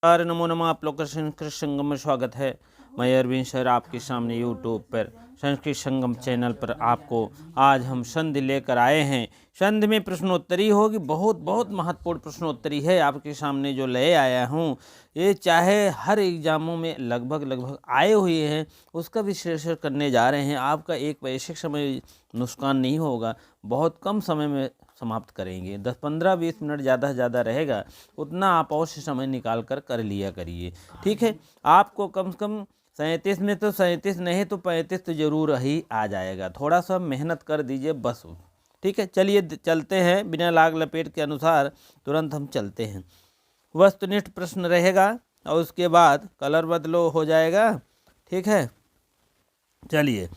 नमस्कार, नमो नमः। आप लोग का संस्कृत संगम में स्वागत है। मैं अरविंद सर आपके सामने यूट्यूब पर संस्कृत संगम चैनल पर आपको आज हम संधि लेकर आए हैं। संधि में प्रश्नोत्तरी होगी, बहुत बहुत महत्वपूर्ण प्रश्नोत्तरी है आपके सामने जो ले आया हूँ। ये चाहे हर एग्जामों में लगभग आए हुए हैं, उसका विश्लेषण करने जा रहे हैं। आपका एक वैश्विक समय नुकसान नहीं होगा, बहुत कम समय में समाप्त करेंगे। 10-15-20 मिनट ज़्यादा से ज़्यादा रहेगा, उतना आप अवश्य समय निकाल कर लिया करिए। ठीक है, आपको कम से कम 37 में तो 37 नहीं तो 35 तो ज़रूर ही आ जाएगा। थोड़ा सा मेहनत कर दीजिए बस। ठीक है, चलिए चलते हैं। बिना लाग लपेट के अनुसार तुरंत हम चलते हैं। वस्तुनिष्ठ प्रश्न रहेगा और उसके बाद कलर बदलो हो जाएगा। ठीक है, चलिए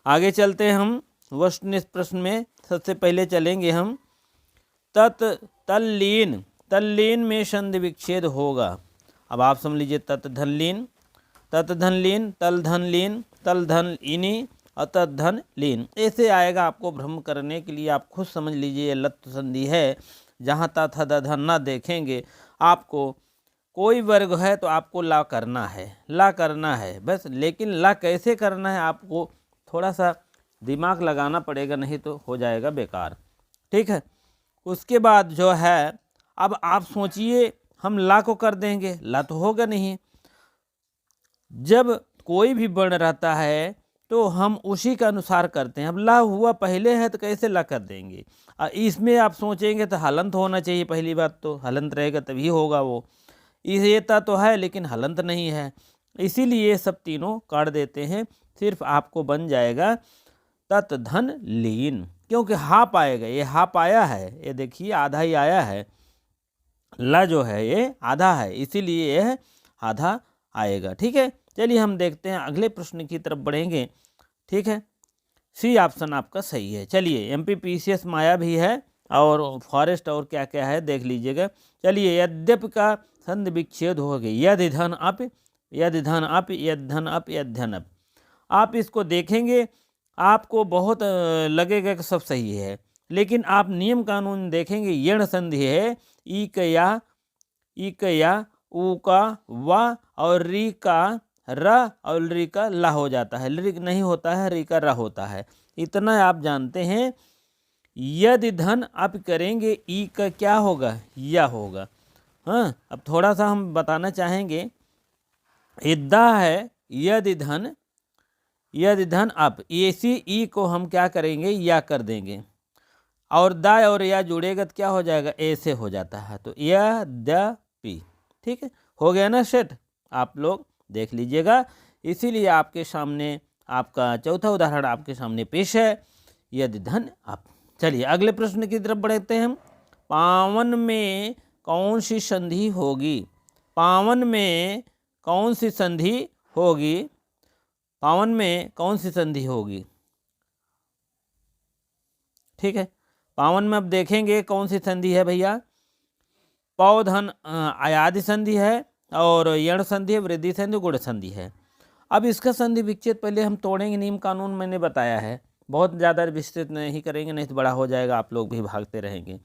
आगे चलते हैं हम। वस्तुनिष्ठ प्रश्न में सबसे पहले चलेंगे हम तल्लीन। तल्लीन में संधि विच्छेद होगा। अब आप समझ लीजिए तत्धन लीन, तल धन लीन, तल धन इनी और तत्धन लीन। ऐसे आएगा। आपको भ्रम करने के लिए आप खुद समझ लीजिए ये लत्व संधि है। जहाँ तथा धन ना देखेंगे, आपको कोई वर्ग है तो आपको ला करना है बस। लेकिन ला कैसे करना है आपको थोड़ा सा दिमाग लगाना पड़ेगा, नहीं तो हो जाएगा बेकार। ठीक है, उसके बाद जो है, अब आप सोचिए हम ला को कर देंगे, ला तो होगा नहीं। जब कोई भी वर्ण रहता है तो हम उसी के अनुसार करते हैं। अब ला हुआ पहले है तो कैसे ला कर देंगे। इसमें आप सोचेंगे तो हलंत होना चाहिए। पहली बात तो हलंत रहेगा तभी होगा वो। येता तो है लेकिन हलंत नहीं है, इसीलिए सब तीनों काट देते हैं। सिर्फ आपको बन जाएगा तत् धन लीन, क्योंकि हाप आएगा। ये हाप आया है, ये देखिए आधा ही आया है। ला जो है ये आधा है, इसीलिए यह आधा आएगा। ठीक है, चलिए हम देखते हैं अगले प्रश्न की तरफ बढ़ेंगे। ठीक है, सी ऑप्शन आपका सही है। चलिए MPPCS माया भी है और फॉरेस्ट और क्या क्या है देख लीजिएगा। चलिए यद्यप का संधि विच्छेद हो गई। यदि धन अप, यदि धन अप, यदि धन अप, यदि धन अप। आप इसको देखेंगे आपको बहुत लगेगा कि सब सही है, लेकिन आप नियम कानून देखेंगे। यण संधि है। ई का या, ऊ का वा और री का र और री का ला हो जाता है। री नहीं होता है, री का र होता है। इतना आप जानते हैं। यदि धन आप करेंगे ई का क्या होगा, या होगा। हाँ, अब थोड़ा सा हम बताना चाहेंगे। इद्दा है यदि धन, यदि धन अप, ऐसी ई को हम क्या करेंगे, या कर देंगे और दा और या जुड़ेगा तो क्या हो जाएगा, ऐसे हो जाता है। तो या द पी। ठीक है, हो गया ना सेट। आप लोग देख लीजिएगा। इसीलिए आपके सामने आपका चौथा उदाहरण आपके सामने पेश है, यदि धन अप। चलिए अगले प्रश्न की तरफ बढ़ते हैं हम। पावन में कौन सी संधि होगी। पावन में कौन सी संधि होगी। पावन में कौन सी संधि होगी। ठीक है, पावन में अब देखेंगे कौन सी संधि है भैया। पौधन आयादि संधि है और यण संधि है, वृद्धि संधि, गुण संधि है। अब इसका संधि विच्छेद पहले हम तोड़ेंगे। नियम कानून मैंने बताया है, बहुत ज़्यादा विस्तृत नहीं करेंगे, नहीं तो बड़ा हो जाएगा, आप लोग भी भागते रहेंगे।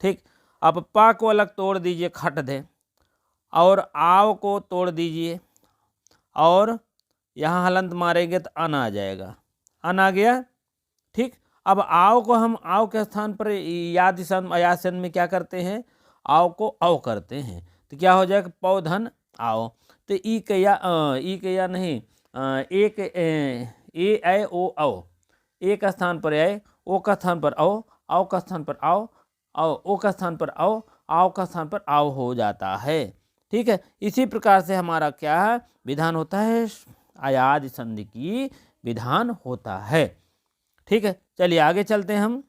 ठीक, अब पा को अलग तोड़ दीजिए, खट दे, और आव को तोड़ दीजिए, और यहाँ हलंत मारेंगे तो अन आ जाएगा। अन आ गया। ठीक, अब आव को हम आव के स्थान पर याद सन अयाद सन में क्या करते हैं, आव को अव करते हैं, तो क्या हो जाएगा, पौधन आओ। तो ई के या नहीं, एक ए ऐ ओ औ। ए का स्थान पर ऐ, ओ का स्थान पर औ, आओ का स्थान पर आओ, ओ का स्थान पर आओ, आओ का स्थान पर आओ हो जाता है। ठीक है, इसी प्रकार से हमारा क्या है, विधान होता है, अयाद संधि की विधान होता है। ठीक है, चलिए आगे चलते हैं हम।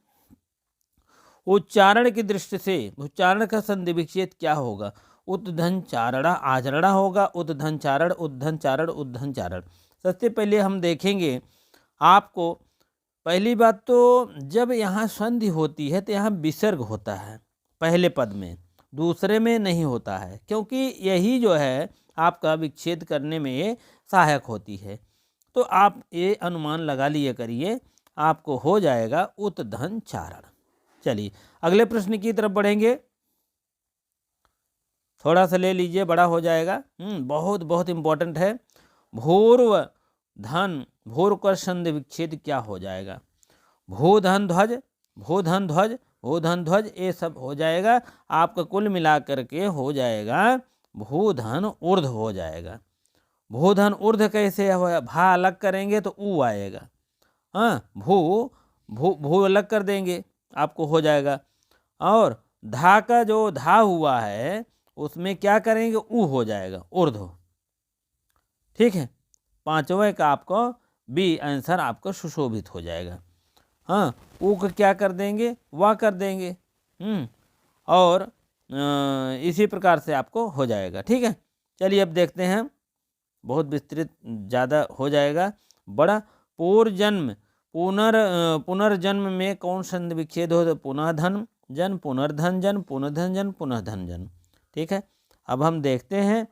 उच्चारण की दृष्टि से उच्चारण का संधि विच्छेद क्या होगा। उद्धन चारणा आचरणा होगा। उद्धन चारण, उद्धन चारण, उद्धन चारण। सबसे पहले हम देखेंगे आपको। पहली बात तो जब यहाँ संधि होती है तो यहाँ विसर्ग होता है पहले पद में, दूसरे में नहीं होता है, क्योंकि यही जो है आपका विच्छेद करने में सहायक होती है। तो आप ये अनुमान लगा लिया करिए, आपको हो जाएगा उद्धन चारण। चलिए अगले प्रश्न की तरफ बढ़ेंगे। थोड़ा सा ले लीजिए, बड़ा हो जाएगा। बहुत बहुत इम्पोर्टेंट है। भूर्व धन, भूर्व कर संधि विच्छेद क्या हो जाएगा? भूधन ध्वज, भूधन ध्वज, भूधन ध्वज, ये सब हो जाएगा। आपका कुल मिलाकर के हो जाएगा भूधन ऊर्ध्व हो जाएगा। भूधन ऊर्ध्व कैसे हो? भा अलग करेंगे तो ऊ आएगा। हाँ, भू भू भू अलग कर देंगे आपको हो जाएगा। और धा का जो धा हुआ है उसमें क्या करेंगे? ऊ हो जाएगा, ऊर्ध्व। ठीक है, पांचवें का आपको बी आंसर आपको सुशोभित हो जाएगा। हाँ, ऊ को क्या कर देंगे? वाह कर देंगे। और इसी प्रकार से आपको हो जाएगा। ठीक है, चलिए अब देखते हैं, बहुत विस्तृत ज़्यादा हो जाएगा बड़ा। पूर्वजन्म, पुनर्जन्म में कौन संधि विच्छेद हो? पुनः धन जन, पुनर्धन जन, पुनर्धन जन, पुनः धन जन। ठीक है, अब हम देखते हैं।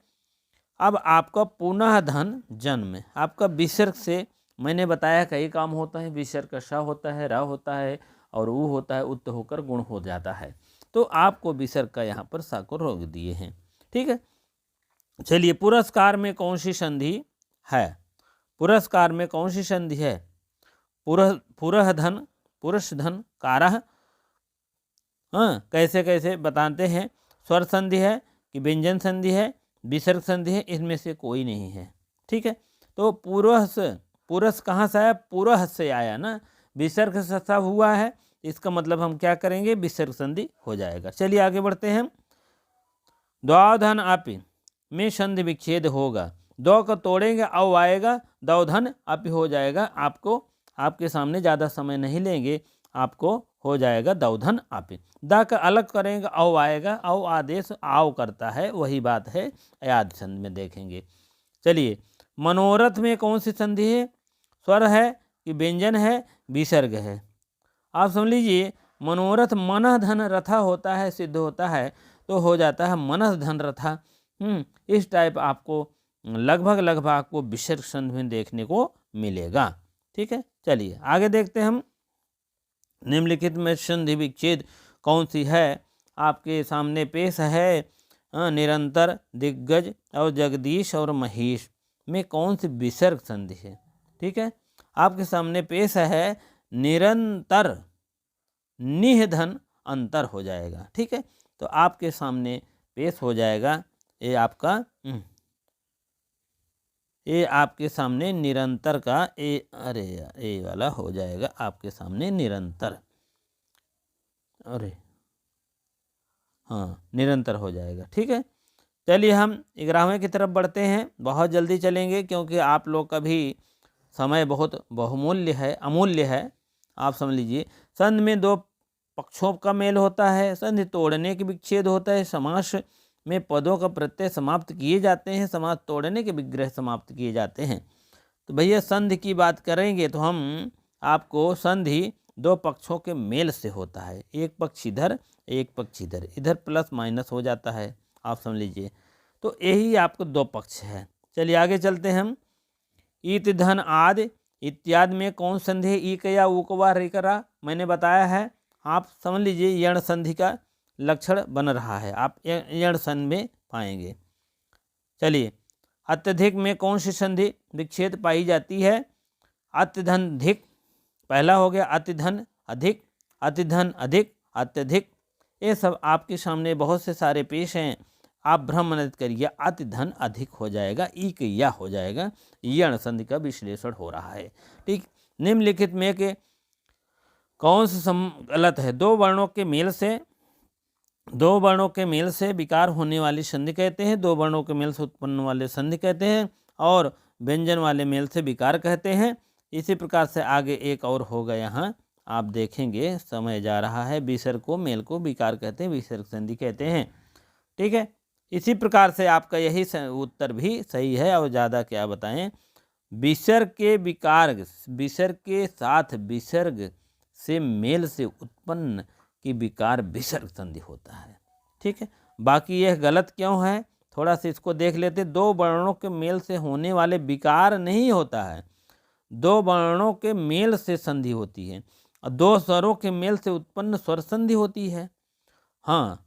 अब आपका पुनः धन जन्म, आपका विसर्ग से मैंने बताया कई काम होता है। विसर्ग का श होता है, र होता है और ऊ होता है, उत्त होकर गुण हो जाता है। तो आपको विसर्ग का यहाँ पर सा को रोक दिए हैं। ठीक है, चलिए पुरस्कार में कौन सी संधि है? पुरस्कार में कौन सी संधि है? पुरः धन, पुरुष धन, कारह। हाँ, कैसे कैसे बताते हैं? स्वर संधि है कि व्यंजन संधि है, विसर्ग संधि है? इसमें से कोई नहीं है। ठीक है, तो पुरस कहाँ से आया? पुरह से आया ना, विसर्ग से हुआ है, इसका मतलब हम क्या करेंगे? विसर्ग संधि हो जाएगा। चलिए आगे बढ़ते हैं। द्वाधन आपी में संधि विच्छेद होगा। दो को तोड़ेंगे औ आएगा, दौधन अपि हो जाएगा। आपको आपके सामने ज़्यादा समय नहीं लेंगे, आपको हो जाएगा दौधन आपि। दा का अलग करेंगे औ आएगा, औ आदेश आओ करता है, वही बात है आदि संधि में देखेंगे। चलिए, मनोरथ में कौन सी संधि है? स्वर है कि व्यंजन है, विसर्ग है? आप समझ लीजिए, मनोरथ मनः धन रथा होता है, सिद्ध होता है, तो हो जाता है मनः धन रथा। इस टाइप आपको लगभग आपको विसर्ग संधि में देखने को मिलेगा। ठीक है, चलिए आगे देखते हैं हम। निम्नलिखित में संधि विच्छेद कौन सी है? आपके सामने पेश है। निरंतर, दिग्गज और जगदीश और महेश में कौन सी विसर्ग संधि है? ठीक है, आपके सामने पेश है निरंतर, निधन अंतर हो जाएगा। ठीक है, तो आपके सामने पेश हो जाएगा ये आपका ये आपके सामने निरंतर का ए वाला हो जाएगा आपके सामने निरंतर। अरे हाँ, निरंतर हो जाएगा। ठीक है, चलिए हम 11वें की तरफ बढ़ते हैं। बहुत जल्दी चलेंगे क्योंकि आप लोग का भी समय बहुत बहुमूल्य है, अमूल्य है। आप समझ लीजिए, संधि में दो पक्षों का मेल होता है, संधि तोड़ने के विच्छेद होता है, समास में पदों का प्रत्यय समाप्त किए जाते हैं, समास तोड़ने के विग्रह समाप्त किए जाते हैं। तो भैया संधि की बात करेंगे तो हम आपको संधि दो पक्षों के मेल से होता है। एक पक्ष इधर, एक पक्ष इधर, इधर प्लस माइनस हो जाता है, आप समझ लीजिए। तो यही आपको दो पक्ष है। चलिए आगे चलते हैं हम। ईत धन आदि इत्यादि में कौन संधि है? ई कया ऊ कवा रिकरा मैंने बताया है। आप समझ लीजिए यण संधि का लक्षण बन रहा है, आप यण संधि में पाएंगे। चलिए, अत्यधिक में कौन सी संधि विच्छेद पाई जाती है? अत्यधन धिक पहला हो गया, अतिधन अधिक, अतिधन अधिक, अत्यधिक। ये सब आपके सामने बहुत से सारे पेश हैं, आप भ्रम मत करिए। अतिधन अधिक हो जाएगा, ई के या हो जाएगा, यण संधि का विश्लेषण हो रहा है। ठीक, निम्नलिखित में के कौन सा गलत है? दो वर्णों के मेल से विकार होने वाली संधि कहते हैं, दो वर्णों के मेल से उत्पन्न वाले संधि कहते हैं, और व्यंजन वाले मेल से विकार कहते हैं। इसी प्रकार से आगे एक और होगा, यहाँ आप देखेंगे, समय जा रहा है। विसर्ग को मेल को विकार कहते हैं, विसर्ग संधि कहते हैं। ठीक है, इसी प्रकार से आपका यही उत्तर भी सही है, और ज़्यादा क्या बताएं। विसर्ग के विकार, विसर्ग के साथ विसर्ग से मेल से उत्पन्न की विकार विसर्ग संधि होता है। ठीक है, बाकी यह गलत क्यों है, थोड़ा सा इसको देख लेते। दो वर्णों के मेल से होने वाले विकार नहीं होता है, दो वर्णों के मेल से संधि होती है, और दो स्वरों के मेल से उत्पन्न स्वर संधि होती है। हाँ,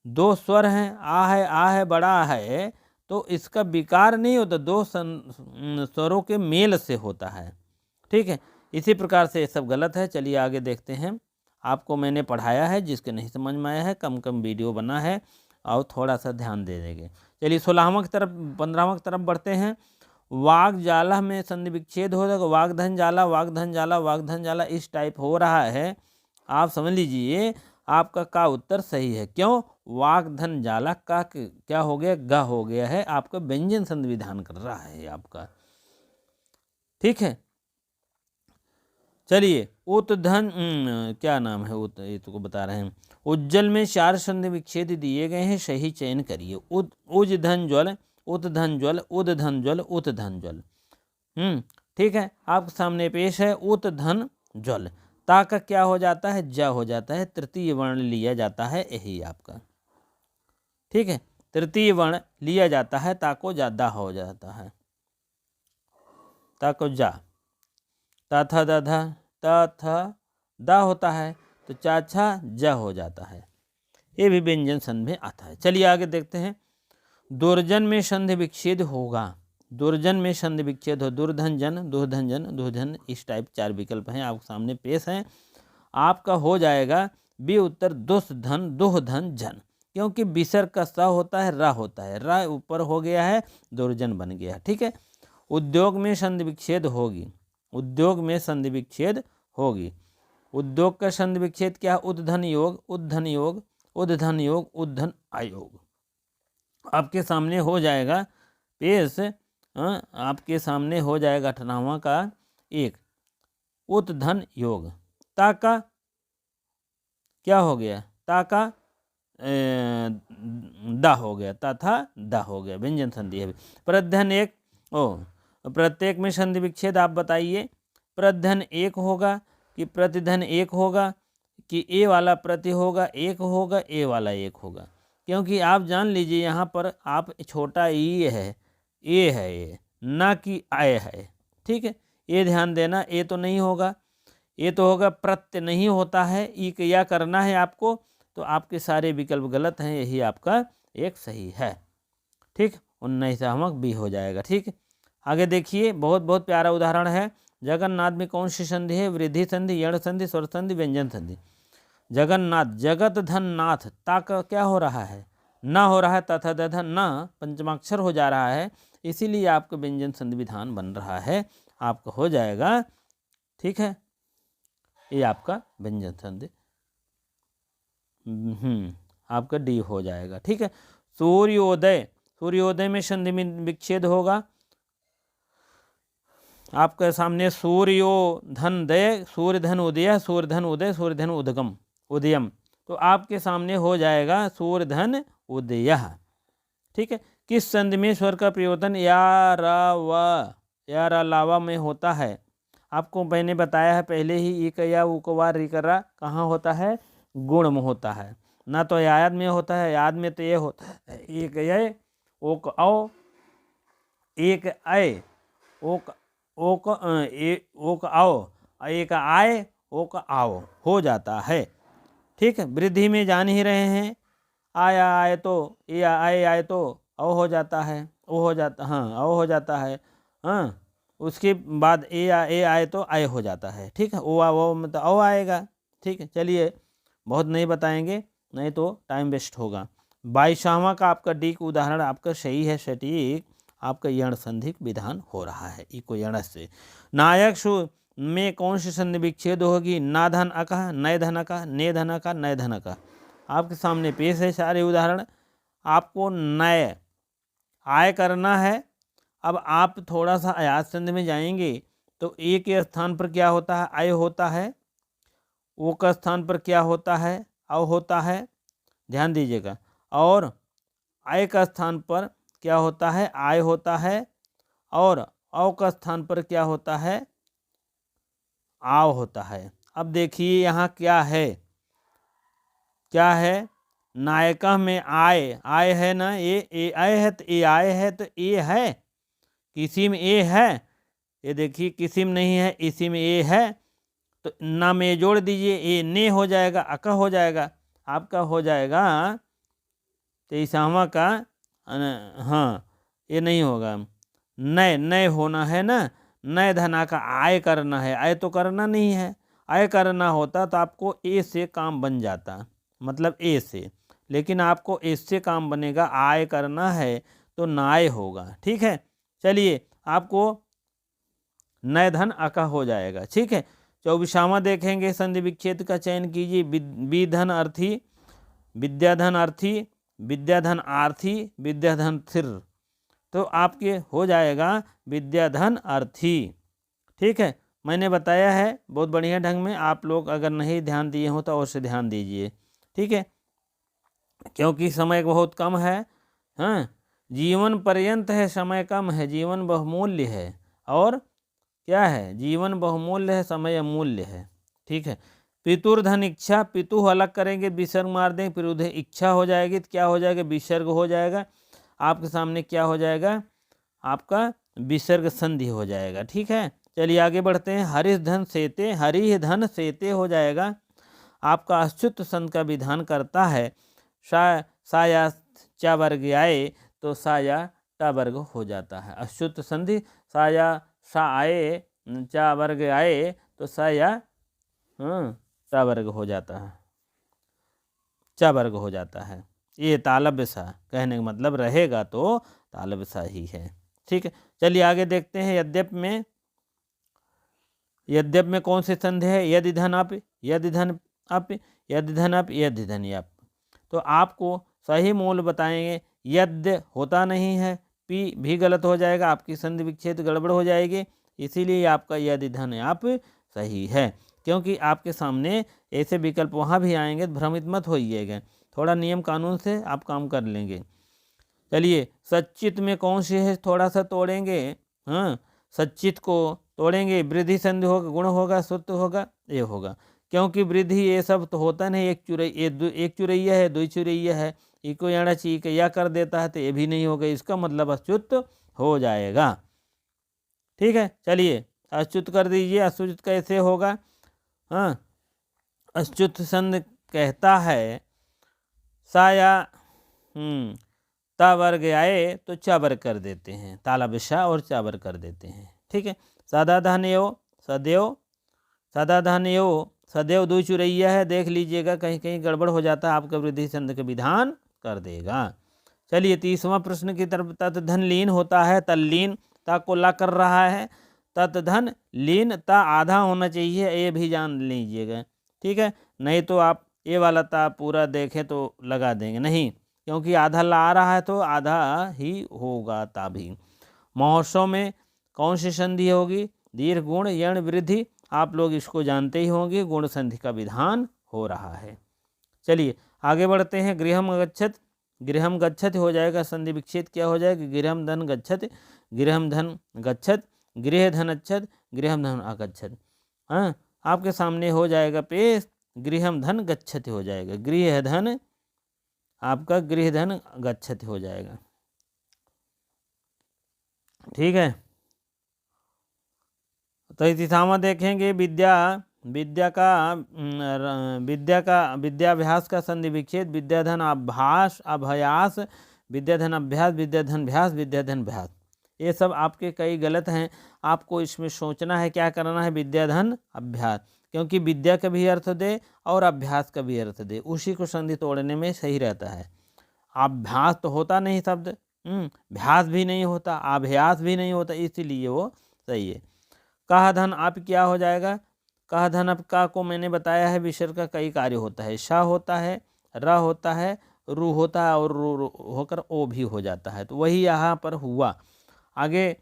दो स्वर हैं, आ है बड़ा है, तो इसका विकार नहीं होता, दो स्वरों के मेल से होता है। ठीक है, इसी प्रकार से ये सब गलत है। चलिए आगे देखते हैं। आपको मैंने पढ़ाया है, जिसके नहीं समझ में आया है, कम कम वीडियो बना है और थोड़ा सा ध्यान दे देंगे। चलिए 16वां की तरफ 15वां की तरफ बढ़ते हैं। वाग जाला में संधि विच्छेद हो जाएगा, वागधन जाला, वागधन जाला, वागधन जाला, इस टाइप हो रहा है। आप समझ लीजिए आपका का उत्तर सही है। क्यों? वागधन जाला का क्या हो गया, ग हो गया है, आपका व्यंजन संधि विधान कर रहा है आपका। ठीक है, चलिए उतधन क्या नाम है, ये तो बता रहे हैं। उज्जल में 4 संधि विच्छेद दिए गए हैं, सही चयन करिए। उज धन ज्वल, उत धन ज्वल, उद धन ज्वल, उत धन ज्वल। ठीक है, आपके सामने पेश है उत धन ज्वल। ता का क्या हो जाता है, ज हो जाता है, तृतीय वर्ण लिया जाता है, यही आपका। ठीक है, तृतीय वर्ण लिया जाता है, ता को ज्यादा हो जाता है, ता को जा, ता था दा धा, ता था दा होता है, तो चाछा ज हो जाता है। ये भी व्यंजन संधि में आता है। चलिए आगे देखते हैं। दुर्जन में संधि विच्छेद होगा, दुर्जन में संधि विच्छेद हो, दुर्धन जन, दुर्धन जन, दुर्धन, इस टाइप 4 विकल्प हैं आपके सामने पेश हैं। आपका हो जाएगा बी उत्तर, दुस धन, दुह धन जन, क्योंकि विसर्ग का स होता है, रा होता है, रा ऊपर हो गया है, दुर्जन बन गया। ठीक है, उद्योग में संधि विच्छेद होगी, उद्योग में संधि विच्छेद होगी। उद्योग का संधि विच्छेद क्या है, उद्धन योग, उद्धन योग, उद्धन योग, उद्धन आयोग। आपके सामने हो जाएगा पेश, आपके सामने हो जाएगा 18वां का 1, उद्धन योग। ता का क्या हो गया, ता का दा हो गया, ता था दा हो गया, व्यंजन संधि है। प्रध्यन 1, प्रत्येक में संधि विच्छेद आप बताइए। प्रध्यन 1 होगा कि प्रतिधन 1 होगा कि ए वाला प्रति होगा 1 होगा, ए वाला 1 होगा, क्योंकि आप जान लीजिए यहाँ पर आप छोटा ई है, ए है ये, ना कि आय है। ठीक है, ये ध्यान देना, ए तो नहीं होगा, ये तो होगा प्रत्य नहीं होता है, ई क्या करना है आपको, तो आपके सारे विकल्प गलत हैं, यही आपका एक सही है। ठीक, 19वां बी हो जाएगा। ठीक, आगे देखिए, बहुत बहुत प्यारा उदाहरण है। जगन्नाथ में कौन सी संधि है, वृद्धि संधि, यण संधि, स्वर संधि, व्यंजन संधि। जगन्नाथ, जगत धन नाथ, ता का क्या हो रहा है, ना हो रहा है, तथा दधन ना पंचमाक्षर हो जा रहा है, इसीलिए आपका व्यंजन संधि विधान बन रहा है, आपका हो जाएगा। ठीक है, ये आपका व्यंजन संधि आपका डी हो जाएगा। ठीक है, सूर्योदय, सूर्योदय में संधि में विच्छेद होगा। आपके सामने सूर्यो धन दय, सूर्य धन उदय, सूर्य धन उदय, सूर्य धन उदगम, उदयम, तो आपके सामने हो जाएगा सूर्य धन उदय। ठीक है, किस संधि में स्वर का प्रयोजन या रा व या रा लावा में होता है? आपको मैंने बताया है पहले ही, एक या उकवा रिकरा कहाँ होता है, गुण में होता है, ना तो याद में होता है, याद में तो ये होता है एक ये ओक औ, एक आय ओक ओक ओक आओ, एक आय ओक आओ हो जाता है। ठीक है, वृद्धि में जान ही रहे हैं, आया आए तो ये आए आए तो औ हो जाता है, ओ हो जाता, हाँ औ हो जाता है, हाँ उसके बाद ए आए तो आए हो जाता है। ठीक है, ओ आ वो मतलब औ आएगा। ठीक है, चलिए बहुत नहीं बताएंगे, नहीं तो टाइम वेस्ट होगा। 22वां का आपका डी का उदाहरण आपका सही है, सटीक आपका यण संधि विधान हो रहा है, इको यण से। नायक सु में कौन सी संधि विच्छेद होगी, ना धन अका, नय धन अका, ने धन अका, नय धन अका। आपके सामने पेश है सारे उदाहरण। आपको नय आय करना है। अब आप थोड़ा सा अयात संधि में जाएंगे तो ए के स्थान पर क्या होता है, आय होता है, ओ का स्थान पर क्या होता है, अव होता है, ध्यान दीजिएगा, और आय का स्थान पर क्या होता है, आय होता है, और अव का स्थान पर क्या होता है, आव होता है। अब देखिए यहाँ क्या है, क्या है, नायका में आय है ना, ये आय है तो ये आय है, तो ये है, किसी में ए है, ये देखिए किसी में नहीं है, इसी में ए है, तो ना में जोड़ दीजिए, ए ने हो जाएगा, अका हो जाएगा, आपका हो जाएगा 23वां का हाँ ये नहीं होगा, नए नए होना है ना, नए धना का आय करना है, आय तो करना नहीं है, आय करना होता तो आपको ए से काम बन जाता, मतलब ए से, लेकिन आपको इससे काम बनेगा, आय करना है तो नाय होगा। ठीक है, चलिए आपको नए धन अका हो जाएगा। ठीक है, 24वां देखेंगे, संधि विच्छेद का चयन कीजिए। विधन अर्थी, विद्याधन अर्थी, विद्याधन आर्थी, विद्याधन थिर, तो आपके हो जाएगा विद्याधन अर्थी। ठीक है, मैंने बताया है बहुत बढ़िया ढंग में, आप लोग अगर नहीं ध्यान दिए हो तो अवश्य ध्यान दीजिए। ठीक है, क्योंकि समय बहुत कम है। हाँ, जीवन पर्यंत है, समय कम है, जीवन बहुमूल्य है, और क्या है, जीवन बहुमूल्य है, समय अमूल्य है। ठीक है, पितुर्धन इच्छा, पितु अलग करेंगे, विसर्ग मार देंगे, फिर उधर इच्छा हो जाएगी तो क्या हो जाएगा, विसर्ग हो जाएगा। आपके सामने क्या हो जाएगा, आपका विसर्ग संधि हो जाएगा। ठीक है, चलिए आगे बढ़ते हैं। हरिश धन सेते, हरि धन सेते हो जाएगा। आपका अच्युत संध का विधान करता है, सा या चा वर्ग आए तो सा या टा वर्ग हो जाता है। अच्युत संधि सा या सा आए, चा वर्ग आए तो सा या टा वर्ग हो जाता है, चा वर्ग हो जाता है। ये तालव्य सा कहने का मतलब रहेगा तो तालव्य सा ही है। ठीक है, चलिए आगे देखते हैं। यद्यप में कौन से संधि है, यदि धन अप, यदि धन अप, यदि धन अप, यदि धन अप। तो आपको सही मूल बताएंगे। यद्य होता नहीं है, पी भी गलत हो जाएगा, आपकी संधि विच्छेद गड़बड़ हो जाएगी, इसीलिए आपका यदि धन आप सही है। क्योंकि आपके सामने ऐसे विकल्प वहाँ भी आएंगे, भ्रमित मत होइएगा, थोड़ा नियम कानून से आप काम कर लेंगे। चलिए, सच्चित में कौन सी है, थोड़ा सा तोड़ेंगे। हाँ, सच्चित को तोड़ेंगे, वृद्धि संधि होगा, गुण होगा, सूत्र होगा, ये होगा। क्योंकि वृद्धि ये सब तो होता नहीं, एक चुरैया है, दो चुरैया है, इको याना ची के या कर देता है तो ये भी नहीं होगा, इसका मतलब अच्युत हो जाएगा। ठीक है, चलिए अच्युत कर दीजिए। अच्युत कैसे होगा, हाँ, अच्युत संध कहता है सा या ता वर्ग आए तो चा वर्ग कर देते हैं, ताला विषा और चा वर्ग कर देते हैं। ठीक है, सदा धन यो सदैव, सदा धन यो सदैव दो चुरैया है, देख लीजिएगा कहीं कहीं गड़बड़ हो जाता है, आपका वृद्धि संध का विधान कर देगा। चलिए 30वां प्रश्न की तरफ। तत् धन लीन होता है, तल्लीन ता को ला कर रहा है, तत् धन लीन ता आधा होना चाहिए, ये भी जान लीजिएगा। ठीक है, नहीं तो आप ये वाला ता पूरा देखें तो लगा देंगे, नहीं, क्योंकि आधा ला आ रहा है तो आधा ही होगा ता भी। महोत्सव में कौन सी संधि होगी, दीर्घ गुण यण वृद्धि, आप लोग इसको जानते ही होंगे, गुण संधि का विधान हो रहा है। चलिए आगे बढ़ते हैं। गृहम गच्छत, गृहम गच्छत हो जाएगा, संधि विच्छेद क्या हो जाएगा, गृहम धन गच्छत, गृहम धन गच्छत, गृह धन अच्छत, गृहम धन अगच्छत। हाँ, आपके सामने हो जाएगा पेश, गृहम धन गच्छत हो जाएगा, गृह धन आपका गृह धन गच्छत हो जाएगा। ठीक है, तो इतिसामा देखेंगे। विद्याभ्यास का संधि विच्छेद, विद्याधन अभ्यास, अभ्यास, विद्याधन अभ्यास, विद्याधन भ्यास, विद्याधन भ्यास, ये सब आपके कई गलत हैं। आपको इसमें सोचना है, क्या करना है, विद्याधन अभ्यास, क्योंकि विद्या का भी अर्थ दे और अभ्यास का भी अर्थ दे, उसी को संधि तोड़ने में सही रहता है। अभ्यास तो होता नहीं शब्द, भ्यास भी नहीं होता, अभ्यास भी नहीं होता, इसीलिए वो सही है। कह धन आप क्या हो जाएगा, कह धन अब का को मैंने बताया है, विसर्ग का कई कार्य होता है, श होता है, र होता है, रू होता है, और रू होकर ओ भी हो जाता है, तो वही यहाँ पर हुआ। आगे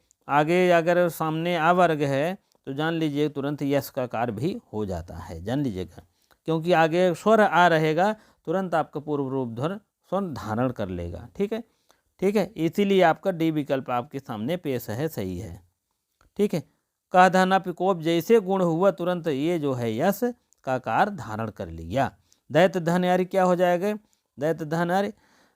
अगर सामने अवर्ग है तो जान लीजिए तुरंत यश का कार्य भी हो जाता है, जान लीजिएगा, क्योंकि आगे स्वर आ रहेगा, तुरंत आपका पूर्व रूप ध्वर स्वर धारण कर लेगा। ठीक है, ठीक है, इसीलिए आपका डी विकल्प आपके सामने पेश है, सही है। ठीक है, कह धन पिकोप जैसे गुण हुआ, तुरंत ये जो है यश का कार धारण कर लिया। दैत्य धनयारी क्या हो जाएगा, दैत्य धनयारी,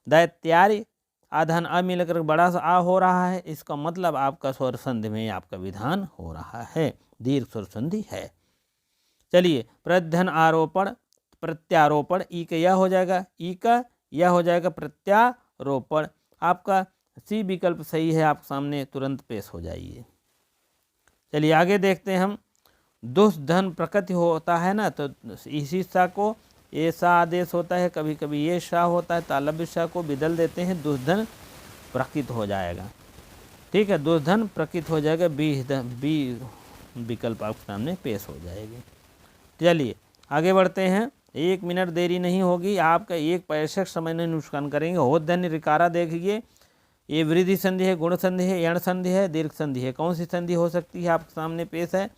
दैत्यारी, आधन अ मिलकर बड़ा सा आ हो रहा है, इसका मतलब आपका स्वर संधि में आपका विधान हो रहा है, दीर्घ स्वर संधि है। चलिए, प्रधन आरोपण, प्रत्यारोपण, ई का यह हो जाएगा, ई का यह हो जाएगा, प्रत्यारोपण, रोपड़। आपका सी विकल्प सही है, आप सामने तुरंत पेश हो जाइए। चलिए आगे देखते हैं हम। दुस धन प्रकृति होता है ना, तो इसी सा को ऐसा आदेश होता है, कभी कभी ये शाह होता है, तालव्य शाह को बदल देते हैं, दुष्धन प्रकृत हो जाएगा। ठीक है, दुष्धन प्रकृत हो जाएगा, बी विकल्प आपके सामने पेश हो जाएगी। चलिए आगे बढ़ते हैं, 1 मिनट देरी नहीं होगी, आपका 1 समय में नुकसान करेंगे। होत धन्य रिकारा देखिए, ये वृद्धि संधि है, गुण संधि है, यण संधि है, दीर्घ संधि है। कौन सी संधि हो सकती है आपके सामने पेश है।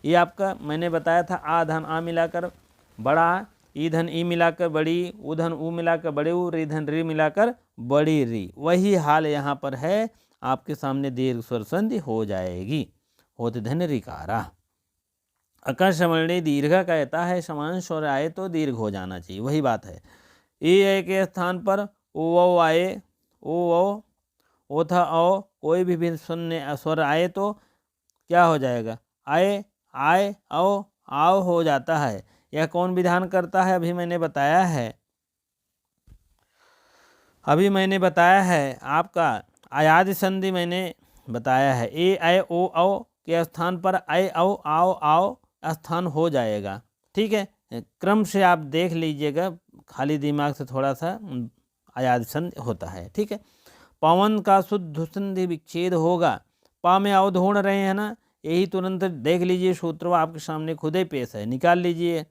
ये आपका मैंने बताया था, आ धन आ मिलाकर बड़ा, ई धन ई मिलाकर बड़ी, उ धन उ मिलाकर बड़े उ, री धन री मिलाकर बड़ी री। वही हाल यहाँ पर है, आपके सामने दीर्घ स्वर संधि हो जाएगी। होत धन रिकारा। अकर्षवर्णी दीर्घ कहता है समान स्वर आए तो दीर्घ हो जाना चाहिए, वही बात है। ए के स्थान पर ओ आए, ओ ओ था ओ, कोई भी शून्य स्वर आए तो क्या हो जाएगा, आए आए आओ आओ हो जाता है। यह कौन विधान करता है, अभी मैंने बताया है, आपका आयाद संधि मैंने बताया है। ए आए ओ आओ के स्थान पर आए आओ आओ आओ स्थान हो जाएगा। ठीक है, क्रम से आप देख लीजिएगा, खाली दिमाग से थोड़ा सा आयाद संधि होता है। ठीक है, पवन का शुद्ध संधि विच्छेद होगा। पा में आओ ढूंढ रहे हैं ना, यही तुरंत देख लीजिए, सूत्र आपके सामने खुद ही पेश है, निकाल लीजिए।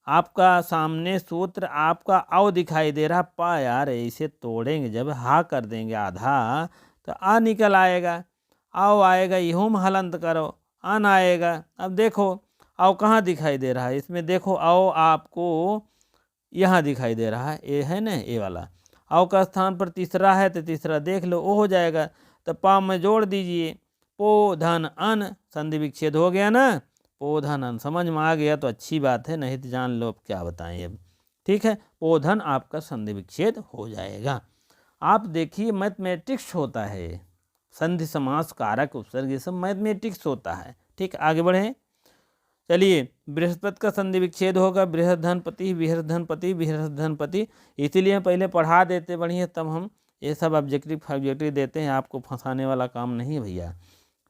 आपका सामने सूत्र आपका आओ दिखाई दे रहा, पा यार इसे तोड़ेंगे जब हा कर देंगे आधा तो आ निकल आएगा, आओ आएगा, यूं हलंत करो अन आएगा। अब देखो आओ कहाँ दिखाई दे रहा है, इसमें देखो आओ आपको यहाँ दिखाई दे रहा है, ये है ना ये वाला। आओ का स्थान पर तीसरा है तो तीसरा देख लो, वो हो जाएगा। तो पा में जोड़ दीजिए, पो धन अन, संधि विच्छेद हो गया ना, पो धन अन। समझ में आ गया तो अच्छी बात है, नहीं तो जान लो अब क्या बताएं अब। ठीक है, पो धन आपका संधि विच्छेद हो जाएगा। आप देखिए मैथमेटिक्स होता है, संधि समास कारक उपसर्ग ये सब मैथमेटिक्स होता है। ठीक, आगे बढ़ें। चलिए, बृहस्पति का संधि विच्छेद होगा, बृहद धनपति बृहद धनपति बृहद धनपति। इसीलिए पहले पढ़ा देते बढ़िया, तब हम ये सब ऑब्जेक्टिव देते हैं, आपको फंसाने वाला काम नहीं है भैया।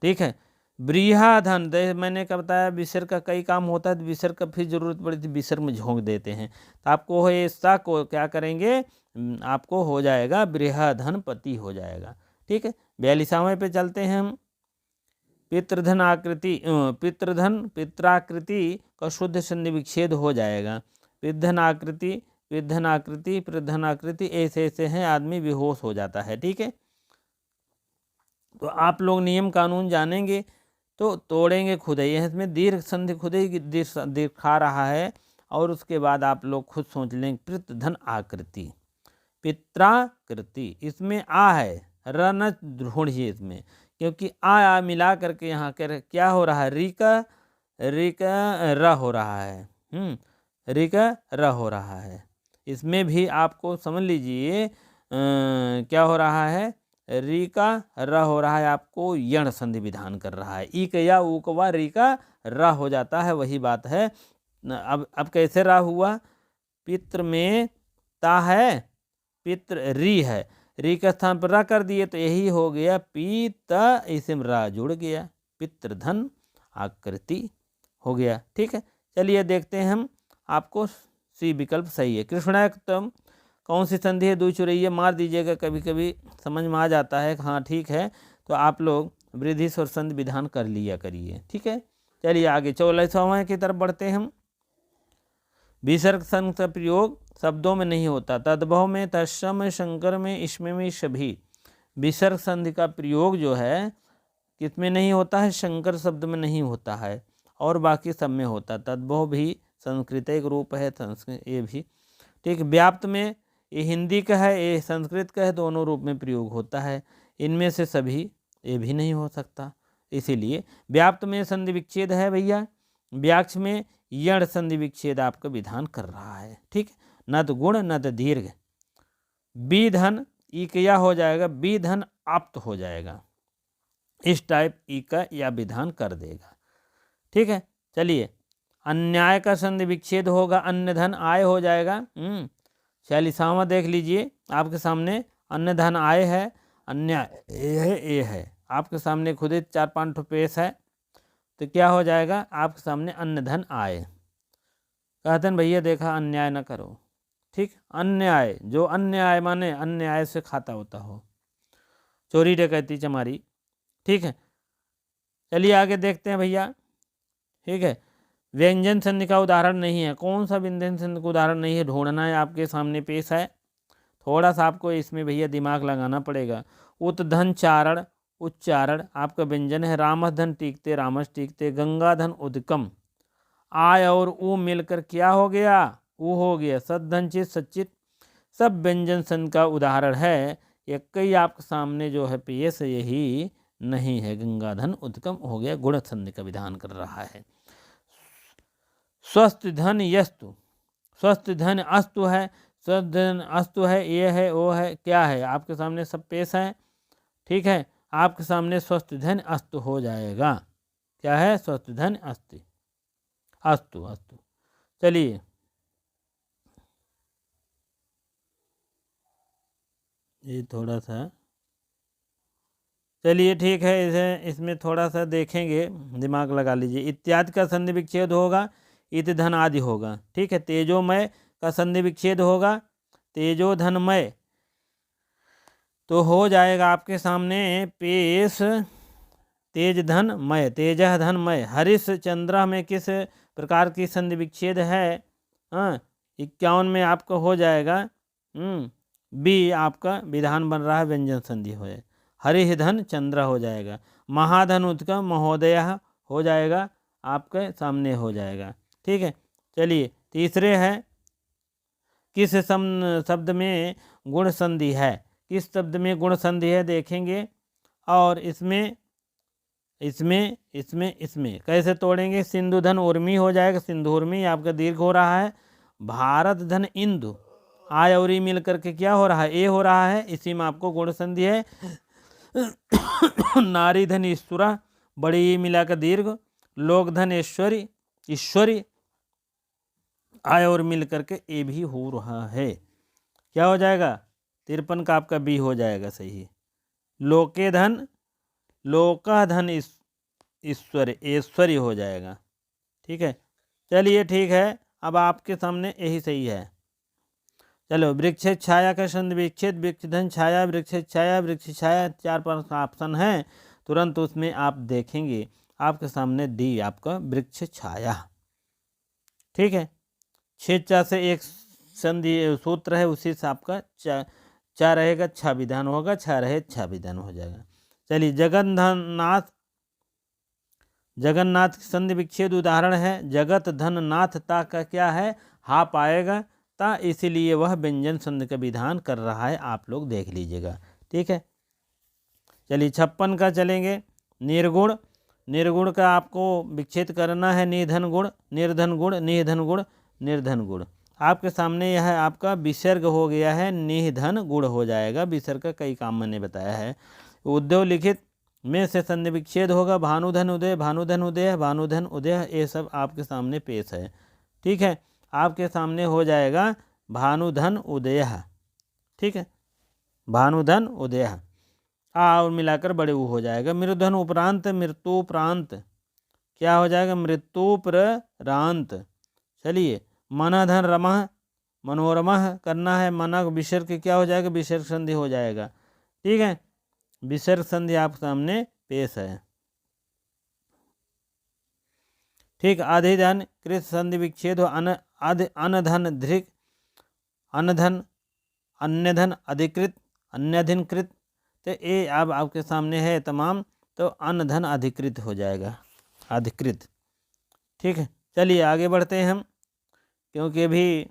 ठीक है, बृहधन मैंने क्या बताया, विसर्ग का कई काम होता है, तो विसर्ग का फिर जरूरत पड़ी थी, विसर्ग में झोंक देते हैं, तो आपको ऐसा को क्या करेंगे, आपको हो जाएगा बृहधनपति हो जाएगा। ठीक है, 42वें पे चलते हैं हम। पितृधन आकृति, पित्राकृति का शुद्ध संधि विच्छेद हो जाएगा। पितृधन आकृति ऐसे ऐसे हैं, आदमी बेहोश हो जाता है। ठीक है, तो आप लोग नियम कानून जानेंगे तो तोड़ेंगे खुद ही। इसमें दीर्घ संधि खुद ही दिखा रहा है, और उसके बाद आप लोग खुद सोच लेंगे। पितृधन आकृति, पित्राकृति, इसमें आ है, र न ढूंढिए इसमें, क्योंकि आ मिला करके यहाँ कर क्या हो रहा है, री का र हो रहा है, री का र हो रहा है। इसमें भी आपको समझ लीजिए क्या हो रहा है, री का र हो रहा है, आपको यण संधि विधान कर रहा है। ई का या ऊ का वा री का र हो जाता है, वही बात है। अब कैसे रा हुआ, पित्र में ता है, पित्र री है, री के स्थान पर रा कर दिए तो यही हो गया पीत, इसे रा जुड़ गया, पितृधन आकृति हो गया। ठीक है, चलिए देखते हैं हम, आपको सी विकल्प सही है। कृष्णायतम कौन सी संधि है, दुई चुरैया मार दीजिएगा, कभी कभी समझ में आ जाता है, हाँ ठीक है, तो आप लोग वृद्धि स्वर संधि विधान कर लिया करिए। ठीक है, चलिए आगे 44वें की तरफ बढ़ते हैं हम। विसर्ग संधि का प्रयोग शब्दों में नहीं होता, तद्भव में, तत्सम में, शंकर में, इसमें में सभी। विसर्ग संधि का प्रयोग जो है किसमें नहीं होता है, शंकर शब्द में नहीं होता है, और बाकी सब में होता है। तद्भव भी संस्कृत एक रूप है, संस्कृत ये भी। ठीक, व्याप्त में, ये हिंदी का है, ये संस्कृत का है, दोनों रूप में प्रयोग होता है, इनमें से सभी ये भी नहीं हो सकता। इसीलिए व्याप्त में संधि विच्छेद है भैया, व्याक्ष में यण संधि विच्छेद आपका विधान कर रहा है। ठीक, न तो गुण न तो दीर्घ। बीधन ई क्या हो जाएगा, बीधन आप्त हो जाएगा, इस टाइप ई का या विधान कर देगा। ठीक है, चलिए अन्याय का संधि विच्छेद होगा, अन्य धन आय हो जाएगा। 46वां देख लीजिए आपके सामने, अन्य धन आय है, अन्य ए है। आपके सामने खुद ही 4-5 ठो पेश है, तो क्या हो जाएगा आपके सामने अन्य धन आय। कहते हैं भैया देखा अन्याय न करो, ठीक। अन्याय, जो अन्याय माने अन्याय से खाता होता हो, चोरी डकैती चमारी, ठीक है। चलिए आगे देखते हैं भैया, ठीक है। व्यंजन संधि का उदाहरण नहीं है, कौन सा व्यंजन संधि का उदाहरण नहीं है ढूंढना है, आपके सामने पेश है। थोड़ा सा आपको इसमें भैया दिमाग लगाना पड़ेगा। उत्धन चारण, उच्चारण आपका व्यंजन है। रामधन टीकते, रामस टीकते। गंगाधन उदकम, आय और ऊ मिलकर क्या हो गया, ऊ हो गया। सद्धन चित, सच्चित, सब व्यंजन संधि का उदाहरण है। एक कई आपके सामने जो है पेश यही नहीं है। गंगाधन उदकम हो गया, गुण संधि का विधान कर रहा है। स्वस्थ धन यस्तु, स्वस्थ धन अस्तु है, स्वस्थ धन अस्तु है, ये है वो है, क्या है आपके सामने सब पेश है, ठीक है। आपके सामने स्वस्थ धन अस्तु हो जाएगा। क्या है, स्वस्थ धन अस्तु, अस्तु अस्तु। चलिए ये थोड़ा सा, चलिए ठीक है, इसे इसमें थोड़ा सा देखेंगे, दिमाग लगा लीजिए। इत्यादि का संधि विच्छेद होगा, इत धन आदि होगा, ठीक है। तेजोमय का संधि विच्छेद होगा, तेजो धनमय, तो हो जाएगा आपके सामने पेश तेज धन मय, तेजह धन मय। हरिश चंद्र में किस प्रकार की संधि विच्छेद है, 51 में आपका हो जाएगा बी, आपका विधान बन रहा है व्यंजन संधि हो जाए। हरिह धन चंद्र हो जाएगा। महाधन उत्कम महोदय हो जाएगा, आपके सामने हो जाएगा, ठीक है। चलिए तीसरे है, किस शब्द में गुण संधि है, किस शब्द में गुण संधि है देखेंगे। और इसमें इसमें इसमें इसमें कैसे तोड़ेंगे। सिंधु धन उर्मी हो जाएगा, सिंधुर्मी आपका दीर्घ हो रहा है। भारत धन इंदु, आय और ई मिल करके क्या हो रहा है, ए हो रहा है, इसी में आपको गुण संधि है। नारी धन ईश्वरा, बड़ी ई मिलाकर दीर्घ। लोक धन ईश्वरी, ईश्वरी, आय और मिल करके ए भी हो रहा है। क्या हो जाएगा, 53 का आपका बी हो जाएगा सही। लोके धन, लोका धन ईश्वर, ऐश्वर्य हो जाएगा, ठीक है। चलिए ठीक है, अब आपके सामने यही सही है। चलो वृक्ष छाया का संधि विच्छेद, वृक्ष धन छाया, वृक्ष छाया, वृक्ष छाया, 4-5 ऑप्शन है, तुरंत उसमें आप देखेंगे आपके सामने डी आपका वृक्ष छाया, ठीक है। 6 से एक संधि सूत्र है, उसी से आपका चा रहेगा, 6 विधान होगा, 6 रहे 6 विधान हो जाएगा। चलिए जगन्नाथ, जगन्नाथ संधि विच्छेद उदाहरण है। जगत धन नाथ ता का क्या है, हा पाएगा ता, इसीलिए वह व्यंजन संधि का विधान कर रहा है, आप लोग देख लीजिएगा, ठीक है। चलिए 56 का चलेंगे। निर्गुण, निर्गुण का आपको विच्छेद करना है। निधन गुण, निर्धन गुण, निधन गुण, निर्धन गुण। आपके सामने यह आपका विसर्ग हो गया है, निधन गुण हो जाएगा। विसर्ग का कई काम मैंने बताया है। उद्योग लिखित में से संधि विच्छेद होगा। भानुधन उदय, भानुधन उदय, भानुधन उदय, ये सब आपके सामने पेश है, ठीक है। आपके सामने हो जाएगा भानुधन उदय, ठीक है, भानुधन उदय, और मिलाकर बड़े ऊ हो जाएगा। मृदुधन उपरांत, मृत्युपरांत, क्या हो जाएगा, मृत्युपरांत। चलिए मनधन रमः, मनोरमः करना है। मनक विसर्ग क्या हो जाएगा, विसर्ग संधि हो जाएगा, ठीक है। विसर्ग संधि आपके सामने पेश है, ठीक। अधिधन कृत संधि विच्छेद हो। अनधन धृक, अनधन, अन्यधन अधिकृत, अन्यधिकृत, तो ये अब आपके सामने है तमाम, तो अनधन अधिकृत हो जाएगा, अधिकृत, ठीक है। चलिए आगे बढ़ते हैं हम, क्योंकि अभी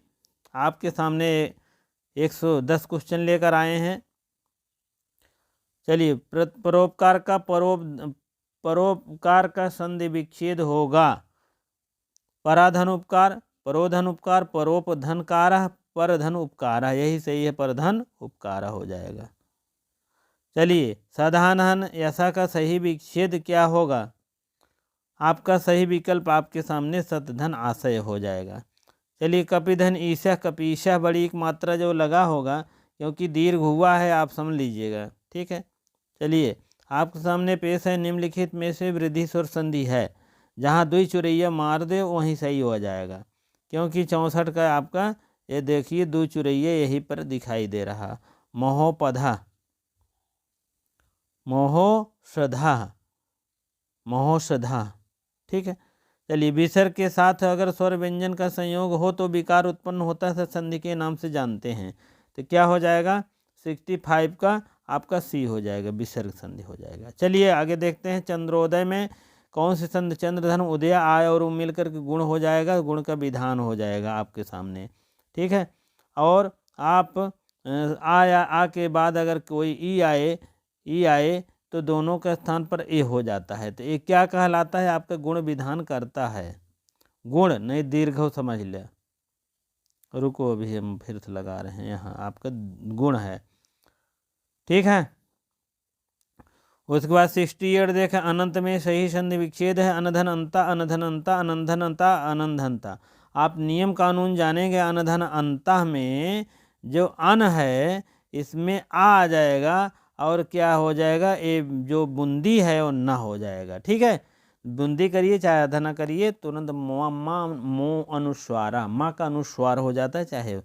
आपके सामने 110 क्वेश्चन लेकर आए हैं। चलिए परोपकार का, परोपकार का संधि विच्छेद होगा। पराधन उपकार, परोधन उपकार, परोपधनकार, परधन उपकार, यही सही है, परधन उपकार हो जाएगा। चलिए साधारण ऐसा का सही विच्छेद क्या होगा, आपका सही विकल्प आपके सामने सतधन आशय हो जाएगा। चलिए कपिधन ईशा, कपीशा, बड़ी एक मात्रा जो लगा होगा, क्योंकि दीर्घ हुआ है, आप समझ लीजिएगा। ठीक है, चलिए आपके सामने पेश है निम्नलिखित में से वृद्धि स्वर संधि है। जहाँ दुई चुरैया मार दे वहीं सही हो जाएगा, क्योंकि 64 का आपका ये देखिए दो चुरैया यहीं पर दिखाई दे रहा। महोपधा, महोषधा, महोषधा। ठीक है, चलिए विसर्ग के साथ अगर स्वर व्यंजन का संयोग हो तो विकार उत्पन्न होता है, संधि के नाम से जानते हैं। तो क्या हो जाएगा 65 का आपका सी हो जाएगा, विसर्ग संधि हो जाएगा। चलिए आगे देखते हैं चंद्रोदय में कौन से संधि, चंद्रधन उदय आय और मिलकर के गुण हो जाएगा, गुण का विधान हो जाएगा आपके सामने। ठीक है, और आप आ के बाद अगर कोई ई आए तो दोनों के स्थान पर ए हो जाता है। तो ये क्या कहलाता है, आपका गुण विधान करता है। गुण नहीं दीर्घ हो, समझ लिया। रुको अभी हम फिर से लगा रहे हैं, यहाँ आपका गुण है। ठीक है, उसके बाद 68 देखें अनंत में सही संधि विच्छेद है। अनधन अंता, अनधन अंता, अनंधन अंता, अनंधनता। आप नियम कानून जानेंगे। अनधन अंता में जो अन है इसमें आ जाएगा और क्या हो जाएगा, ये जो बूंदी है वो ना हो जाएगा। ठीक है, बूंदी करिए चाहे अधना करिए, तुरंत मो अनुस्वारा, माँ का अनुस्वार हो जाता है चाहे।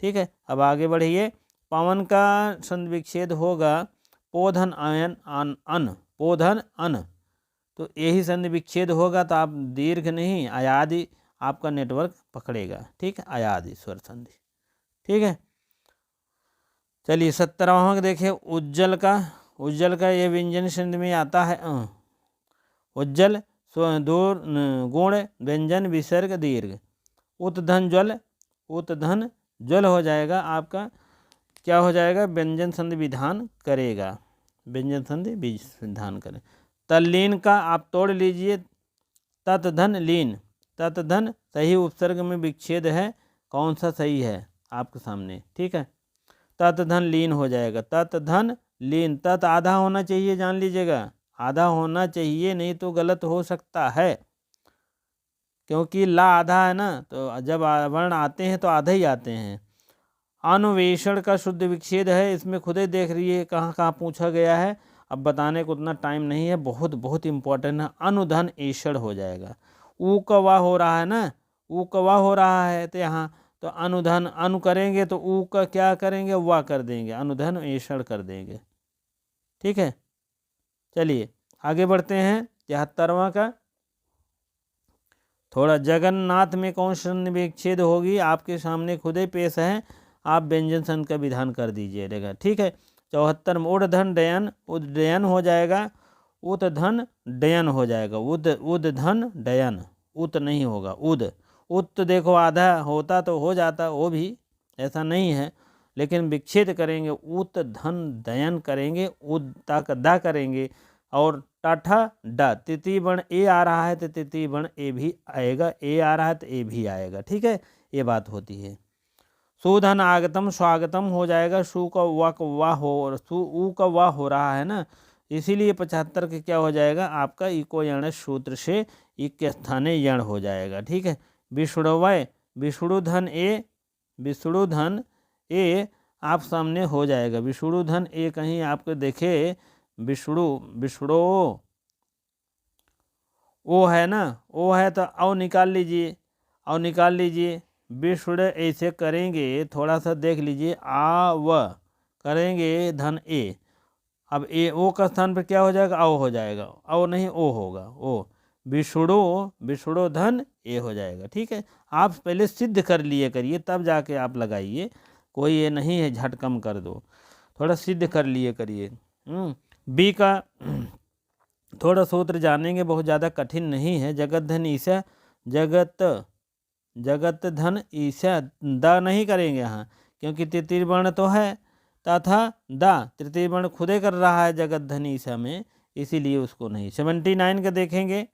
ठीक है, अब आगे बढ़िए। पवन का संधि विच्छेद होगा पोधन अयन अन अन, पोधन अन। तो यही संधि विच्छेद होगा तो आप दीर्घ नहीं अयादि आपका नेटवर्क पकड़ेगा। ठीक है, अयादि स्वर संधि। ठीक है, चलिए 17वां देखिए उज्जल का। उज्जल का ये व्यंजन संधि में आता है। उज्जल दो गुण व्यंजन विसर्ग दीर्घ। उत्धन ज्वल, उत्धन ज्वल हो जाएगा आपका, क्या हो जाएगा, व्यंजन संधि विधान करेगा, व्यंजन संधि विधान करें। तल्लीन का आप तोड़ लीजिए, ततधन लीन। ततधन सही उपसर्ग में विच्छेद है, कौन सा सही है आपके सामने। ठीक है, ततधन लीन हो जाएगा, ततधन लीन। तत आधा होना चाहिए, जान लीजिएगा, आधा होना चाहिए, नहीं तो गलत हो सकता है, क्योंकि ला आधा है ना, तो जब वर्ण आते हैं तो आधे ही आते हैं। अन्वेषण का शुद्ध विच्छेद है, इसमें खुद ही देख रही कहाँ कहाँ पूछा गया है। अब बताने को उतना टाइम नहीं है, बहुत बहुत इंपॉर्टेंट है। अनुधन एषण हो जाएगा। ऊ कवा हो रहा है ना, ऊ कवा हो रहा है, तो यहाँ तो अनुधन अनु करेंगे तो ऊ का क्या करेंगे, वाह कर देंगे, अनुधन एषण कर देंगे। ठीक है, चलिए आगे बढ़ते हैं 73वां का। थोड़ा जगन्नाथ में कौन सा विच्छेद होगी आपके सामने खुद ही पेश है, आप व्यंजन संधि का विधान कर दीजिएगा। ठीक है, 74 में उद्धन डयन, उद्डयन हो जाएगा, उत्धन डयन हो जाएगा, उद्धन डयन, उत नहीं होगा, उत तो देखो आधा होता तो हो जाता, वो भी ऐसा नहीं है, लेकिन विच्छेद करेंगे, उत धन दयन करेंगे, उद्ता का दा करेंगे, और टाठा डा, तृतीय वर्ण ए आ रहा है तो तृतीय वर्ण ए भी आएगा, ए आ रहा है तो ए भी आएगा। ठीक है, ये बात होती है। सुधन आगतम स्वागतम हो जाएगा, सु का वाह हो, और सु ऊ का वाह हो रहा है ना, इसीलिए 75 के क्या हो जाएगा आपका इको यण सूत्र से इक के स्थाने यण हो जाएगा। ठीक है, विष्णुवय, विष्णुधन ए, विष्णुधन ए आप सामने हो जाएगा। विष्णुधन ए कहीं आपको देखे, विष्णु ओ है ना, ओ है तो औ निकाल लीजिए, औ निकाल लीजिए। विष्णु ऐसे करेंगे, थोड़ा सा देख लीजिए, आ व करेंगे धन ए, अब ए ओ का स्थान पर क्या हो जाएगा, औ हो जाएगा, औ नहीं ओ होगा, ओ विष्णु धन ए हो जाएगा। ठीक है, आप पहले सिद्ध कर लिए करिए तब जाके आप लगाइए, कोई ये नहीं है झट कम कर दो, थोड़ा सिद्ध कर लिए करिए। बी का थोड़ा सूत्र जानेंगे, बहुत ज़्यादा कठिन नहीं है। जगत धन ईसा, जगत धन ईसा, द नहीं करेंगे यहाँ, क्योंकि तृतीय वर्ण तो है, तथा दा तृतीय वर्ण खुदे कर रहा है जगत धन ईसा में, इसीलिए उसको नहीं। 79 का देखेंगे,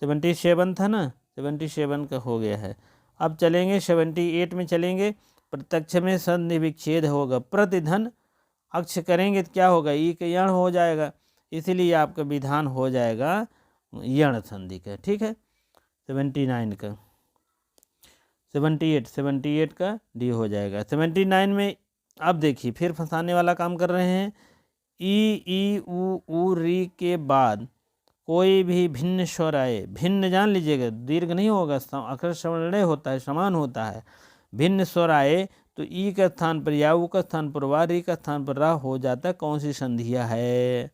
77 था ना, 77 का हो गया है। अब चलेंगे 78 में चलेंगे। प्रत्यक्ष में संधि विच्छेद होगा, प्रतिधन अक्ष करेंगे तो क्या होगा, ई के यण हो जाएगा, इसीलिए आपका विधान हो जाएगा यण संधि का। ठीक है, 79 का। 78 का डी हो जाएगा। 79 में अब देखिए फिर फंसाने वाला काम कर रहे हैं। ई ऊ री के बाद कोई भी भिन्न स्वर आए, भिन्न जान लीजिएगा, दीर्घ नहीं होगा, अक्षर श्रवणय होता है, समान होता है। भिन्न स्वर आए तो ई के स्थान पर या, ऊ का स्थान पर वा, री का स्थान पर रा हो जाता है। कौन सी संधिया है?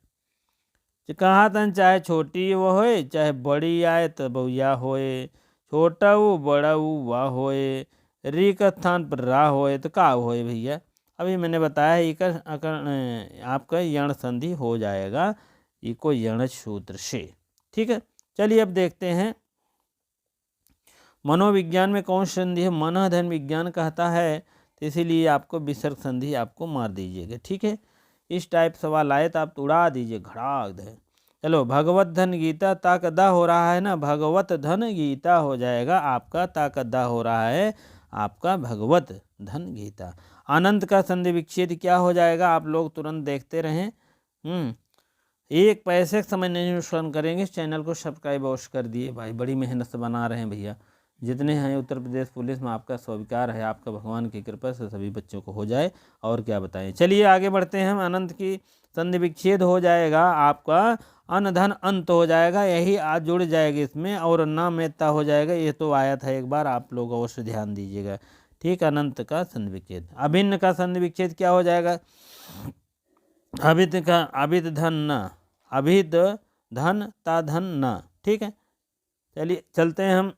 कहा तन चाहे छोटी वो होए, चाहे बड़ी आए तो बउया होए, छोटा ऊ बड़ा ऊ वाह होए, री का स्थान पर रा होए तो का होए भैया? अभी मैंने बताया आपका यण संधि हो जाएगा इको यण सूत्र से। ठीक है, चलिए अब देखते हैं मनोविज्ञान में कौन संधि है। मन धन विज्ञान कहता है, तो इसीलिए आपको विसर्ग संधि आपको मार दीजिएगा। ठीक है, इस टाइप सवाल आए तो आप उड़ा दीजिए घड़ाक दे। चलो, भगवत धन गीता ताकदा हो रहा है ना, भगवत धन गीता हो जाएगा आपका, ताकदा हो रहा है आपका भगवत धन गीता। अनंत का संधि विच्छेद क्या हो जाएगा? आप लोग तुरंत देखते रहें। एक पैसे का समय नहीं नुकसान करेंगे। इस चैनल को सब्सक्राइब अवश्य कर दिए भाई, बड़ी मेहनत से बना रहे हैं भैया। जितने हैं उत्तर प्रदेश पुलिस में, आपका स्वीकार है, आपका भगवान की कृपा से सभी बच्चों को हो जाए, और क्या बताएं। चलिए आगे बढ़ते हैं। हम अनंत की संधि विच्छेद हो जाएगा आपका, अन धन अंत हो जाएगा, यही आज जुड़ जाएगी इसमें, और ना मेता हो जाएगा। ये तो आया था एक बार, आप लोग अवश्य ध्यान दीजिएगा। ठीक, अनंत का संधि विच्छेद। अभिन्न का संधि विच्छेद क्या हो जाएगा? अभित का अभित धन न, अभित धन ता धन न। ठीक है, चलिए चलते हैं हम।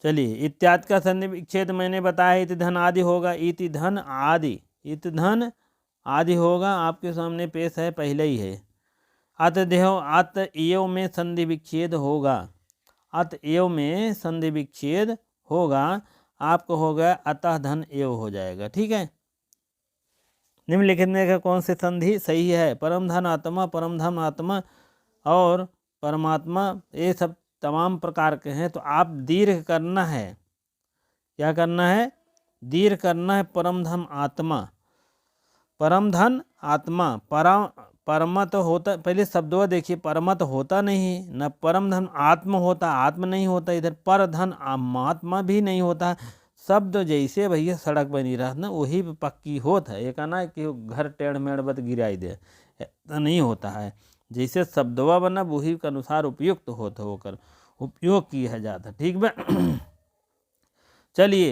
चलिए, इत्यादि का संधि विच्छेद मैंने बताया, इति धन आदि होगा, इति धन आदि, इति धन आदि होगा, आपके सामने पेश है, पहले ही है। अतदेव अत एव में संधि विच्छेद होगा, अत एव में संधि विच्छेद होगा, आपको होगा अतः धन एव हो जाएगा। ठीक है, निम्नलिखित में का कौन से संधि सही है? परम धन आत्मा, परम धन आत्मा और परमात्मा, ये सब तमाम प्रकार के हैं। तो आप दीर्घ करना है, क्या करना है? दीर्घ करना है। परम धन आत्मा, परम धन आत्मा, परमत होता, पहले शब्दों देखिए, परमत होता नहीं न, परम धन आत्म होता, आत्म नहीं होता, इधर पर धन आत्मा भी नहीं होता। शब्द जैसे भैया सड़क बनी रहा ना, वही पक्की होता है। एक ना कि घर टेढ़ मेढ़ बत गिराई दे, ऐसा नहीं होता है। जैसे शब्दवा बना वही के अनुसार उपयुक्त होता होकर उपयोग किया जाता। ठीक बा। चलिए,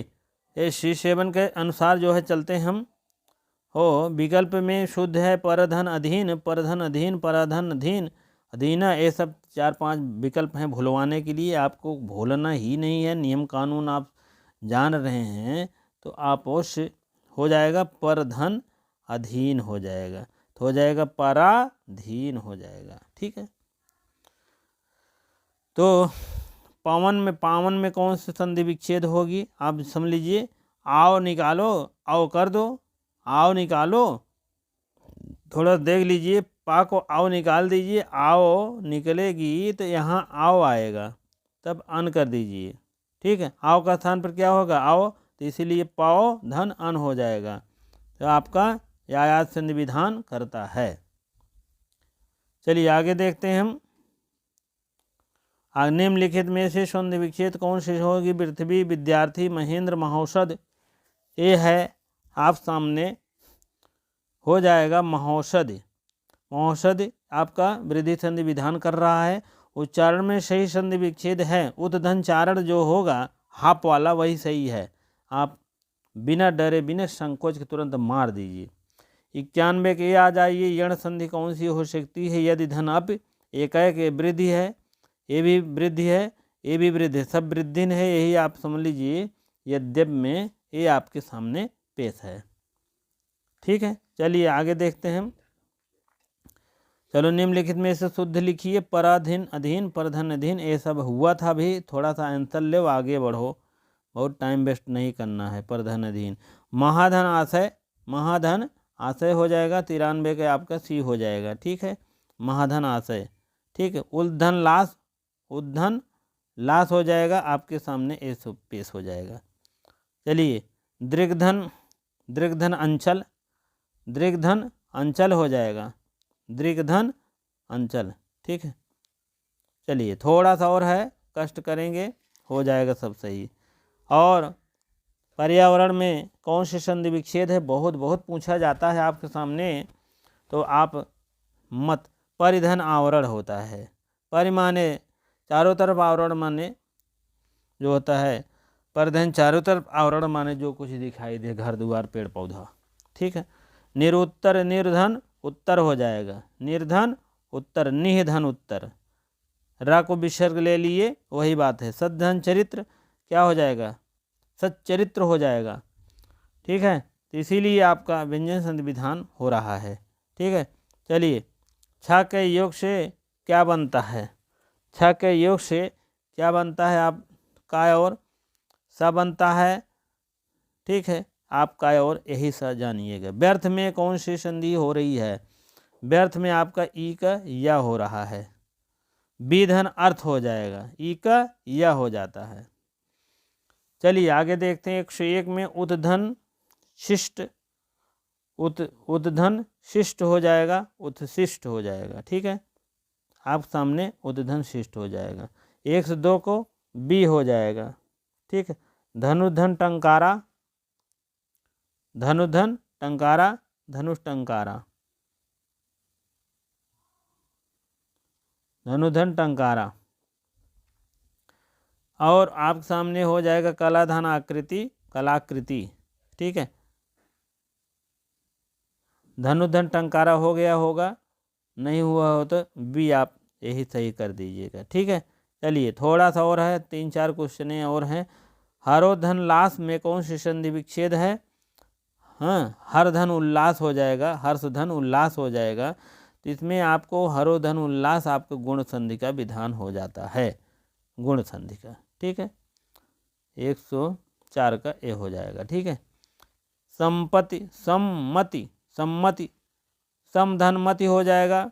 ये श्री सेवन के अनुसार जो है चलते हम। हो विकल्प में शुद्ध है परधन अधीन, परधन अधीन, पराधन अधीन, अधीना, ये सब 4-5 विकल्प हैं भुलवाने के लिए। आपको भूलना ही नहीं है, नियम कानून आप जान रहे हैं तो आप अवश्य हो जाएगा परधन अधीन हो जाएगा, तो हो जाएगा पराधीन हो जाएगा। ठीक है, तो पावन में कौन सी संधि विच्छेद होगी? आप समझ लीजिए। आओ निकालो, आओ कर दो, आओ निकालो, थोड़ा देख लीजिए, पा को आओ निकाल दीजिए, आओ निकलेगी तो यहाँ आओ आएगा, तब अन कर दीजिए। ठीक है, आओ का स्थान पर क्या होगा? आओ, तो इसीलिए पाओ धन अन हो जाएगा। तो आपका यायात संधि विधान करता है। चलिए आगे देखते हैं हम। निम्नलिखित में से संधि विच्छेद कौन सी होगी? पृथ्वी, विद्यार्थी, महेंद्र, महौषध। ये है आप सामने हो जाएगा महौषध। महौषध आपका वृद्धि संधि विधान कर रहा है। उच्चारण में सही संधि विच्छेद है, उतधन चारण जो होगा हाप वाला वही सही है। आप बिना डरे बिना संकोच के तुरंत मार दीजिए। 91 के आ जाइए। यण संधि कौन सी हो सकती है? यदि धन अप, एक वृद्धि है, ये भी वृद्धि है, ये भी वृद्धि है, सब वृद्धि है, यही आप समझ लीजिए। यद्यप में ये आपके सामने पेश है। ठीक है, चलिए आगे देखते हैं। चलो, निम्नलिखित में से शुद्ध लिखिए। पराधीन अधीन, परधन अधीन, ये सब हुआ था भी। थोड़ा सा आंसर ले, आगे बढ़ो, बहुत टाइम वेस्ट नहीं करना है। परधन अधीन। महाधन आशय, महाधन आशय हो जाएगा। 93 के आपका सी हो जाएगा। ठीक है, महाधन आशय। ठीक है, उल्धन लाश, उद्धन लाश हो जाएगा, आपके सामने ये सब पेश हो जाएगा। चलिए, दृग्धन, दृग्धन अंचल, दृग्धन अंचल हो जाएगा, दृग्धन अंचल। ठीक है, चलिए थोड़ा सा और है, कष्ट करेंगे हो जाएगा सब सही। और पर्यावरण में कौन से संधि विच्छेद है, बहुत बहुत पूछा जाता है आपके सामने, तो आप मत परिधन आवरण होता है। परिमाने चारों तरफ, आवरण माने जो होता है परिधन चारों तरफ, आवरण माने जो कुछ दिखाई दे, घर द्वार पेड़ पौधा, ठीक है। निरुत्तर निर्धन उत्तर हो जाएगा, निर्धन उत्तर, निधन उत्तर, रा को विसर्ग ले लिए वही बात है। सद्धन चरित्र क्या हो जाएगा, सच्चरित्र हो जाएगा, ठीक है। तो इसीलिए आपका व्यंजन संधि विधान हो रहा है, ठीक है। चलिए छ के योग से क्या बनता है, छ के योग से क्या बनता है, आप काय और सा बनता है, ठीक है। आप काय और यही सा जानिएगा। व्यर्थ में कौन सी संधि हो रही है, व्यर्थ में आपका ई का या हो रहा है, विधन अर्थ हो जाएगा, ई का या हो जाता है। चलिए आगे देखते हैं 101 में उद्धन शिष्ट, उद्धन शिष्ट हो जाएगा, उत्शिष्ट हो जाएगा, ठीक है। आप सामने उद्धन शिष्ट हो जाएगा। 102 को बी हो जाएगा, ठीक है। धनुधन टंकारा, धनुधन टंकारा, धनुष टंकारा, धनुधन टंकारा। और आप सामने हो जाएगा कलाधन आकृति, कलाकृति, ठीक है। धनुधन टंकारा हो गया होगा, नहीं हुआ हो तो बी आप यही सही कर दीजिएगा, ठीक है। चलिए थोड़ा सा और है, 3-4 क्वेश्चन और हैं। हरोधन लास में कौन सी संधि विच्छेद है, हाँ हर धन उल्लास हो जाएगा, हर्ष धन उल्लास हो जाएगा। तो इसमें आपको हरोधन उल्लास आपको गुण संधि का विधान हो जाता है, गुण संधि का, ठीक है। 104 का ए हो जाएगा, ठीक है। संपत्ति सम्मति, सम्मति समधन मति हो जाएगा,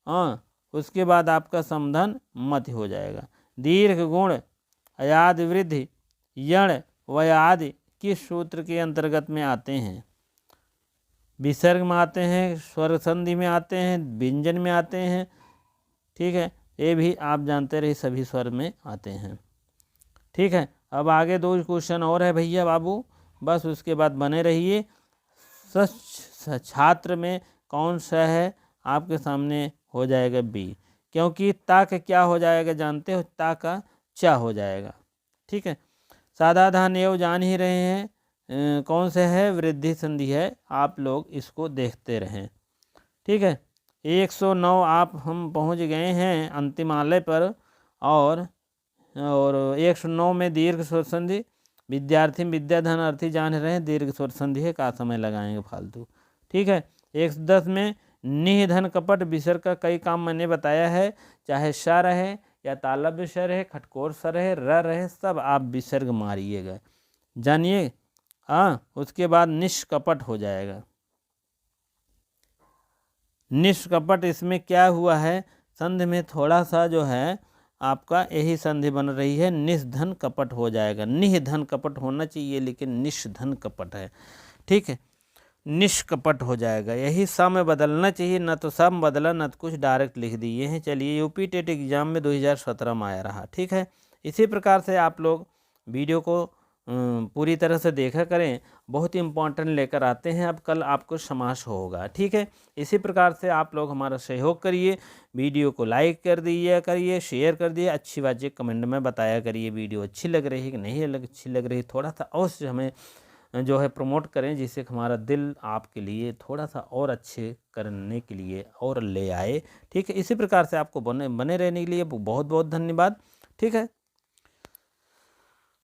हाँ उसके बाद आपका समधन मति हो जाएगा। दीर्घ गुण अयाद वृद्धि यण वयादि किस सूत्र के अंतर्गत में आते हैं, विसर्ग में आते हैं, स्वर संधि में आते हैं, व्यंजन में आते हैं, ठीक है। ये भी आप जानते रहे सभी स्वर में आते हैं, ठीक है। अब आगे 2 क्वेश्चन और है भैया बाबू, बस उसके बाद बने रहिए। छात्र में कौन सा है, आपके सामने हो जाएगा बी, क्योंकि ता का क्या हो जाएगा जानते हो, ता का चा हो जाएगा, ठीक है। साधाधान एवं जान ही रहे हैं कौन से है, वृद्धि संधि है, आप लोग इसको देखते रहें, ठीक है। 109 आप हम पहुंच गए हैं अंतिमालय पर, और 109 में दीर्घ स्वर संधि, विद्यार्थी विद्याधन अर्थी जान रहे हैं, दीर्घ स्वर संधि है, का समय लगाएंगे फालतू, ठीक है। 110 में निधन कपट विसर्ग का कई काम मैंने बताया है, चाहे श रहे या तालव्य श रहे, खटकोर स रहे, र रहे, सब आप विसर्ग मारिएगा, जानिए। हाँ उसके बाद निष्कपट हो जाएगा, निष्कपट। इसमें क्या हुआ है, संधि में थोड़ा सा जो है आपका यही संधि बन रही है, निष्धन कपट हो जाएगा। निधन कपट होना चाहिए लेकिन निष्धन कपट है, ठीक है, निष्कपट हो जाएगा। यही सम बदलना चाहिए, न तो सम बदला न तो कुछ डायरेक्ट लिख दिए हैं। चलिए यूपी टेट एग्जाम में 2017 में आया रहा, ठीक है। इसी प्रकार से आप लोग वीडियो को पूरी तरह से देखा करें, बहुत ही इम्पोर्टेंट लेकर आते हैं। अब कल आपको समास होगा, ठीक है। इसी प्रकार से आप लोग हमारा सहयोग करिए, वीडियो को लाइक कर दिया करिए, शेयर कर दिए, अच्छी बातें कमेंट में बताया करिए, वीडियो अच्छी लग रही है कि नहीं अच्छी लग रही, थोड़ा सा अवश्य हमें जो है प्रमोट करें, जिससे हमारा दिल आपके लिए थोड़ा सा और अच्छे करने के लिए और ले आए, ठीक है। इसी प्रकार से आपको बने रहने के लिए बहुत बहुत धन्यवाद, ठीक है।